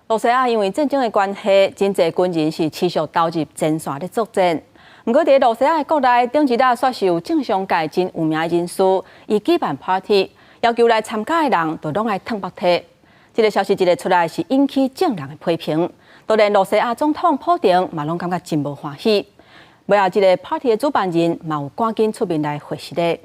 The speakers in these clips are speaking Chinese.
罗西亚因为战争的关系，真侪军人是持续投入前线咧作战。不过，在罗西亚国内，顶一日煞是有政商界真有名的人士，伊举办 party， 要求来参加的人都拢来烫白体。这个消息一个出来，是引起众人的批评。就连罗西亚总统普丁嘛，拢感觉真无欢喜。尾后，这个 party 的主办人嘛有赶紧出面来回释咧。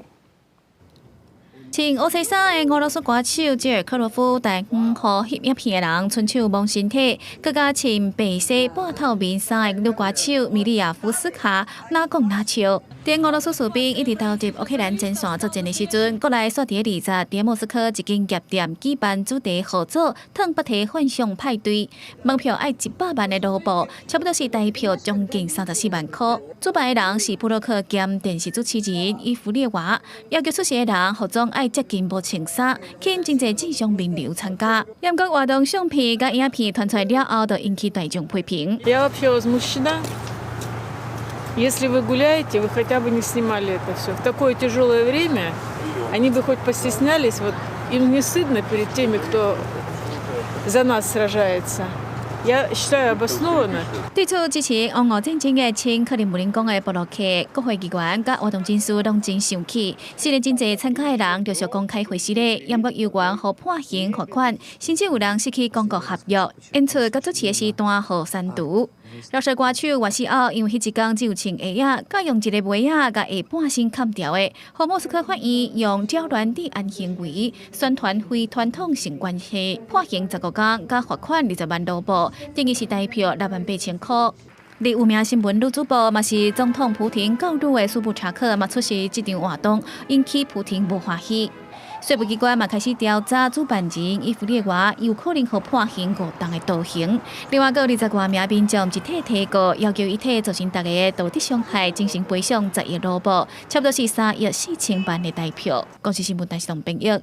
穿乌西衫的俄罗斯歌手吉尔科罗夫，在和翕影片的人伸手摸身体，更加穿白色半透明衫的女歌手米利亚夫斯卡，哪讲哪笑。在俄罗斯士兵一直投入乌克兰前线作战的时阵，国内煞伫20日伫莫斯科一间夜店举办主题合作烫白体幻想派对，门票要100万的卢布，差不多是台票将近34万块。主办的人是布洛克兼电视主持人伊弗列娃，要求出席的人服装要接近无穿衫，吸引真侪正常名流参加。严格活动相片甲影片传出来了后，就引起大众批评。Если вы гуляете, вы хотя бы не снимали это все. В такое тяжелое время они бы хоть постеснялись, вот им не стыдно перед теми, кто за нас сражается. Я считаю обоснованно. 对此，支持俄乌战争的前克里姆林宫的布洛克、国会议员甲活动人士拢真生气。虽然真侪参加的人陆续公开回示咧，严格有关和判刑罚款，甚至有人失去公共合约，因此甲主持的时段互删除。饶舌歌手瓦西奥因为迄一天只有穿鞋仔，甲用一个袜仔甲下半身砍掉的，和莫斯科法院用刁乱治安行为宣传非传统性关系，判刑15天，甲罚款20万卢布，等于是台票68000块。而有名新闻女主播嘛是总统普廷教女的苏布查克嘛出席这场活动，引起普廷无欢喜。税务机关嘛开始调查主办人伊弗列娃有可能互判刑5档的徒刑。另外，有20多名民众集体提告，要求伊体造成大家的道德伤害，进行赔偿10亿卢布，差不多是3亿4千万的台票。公司新闻台是同朋友。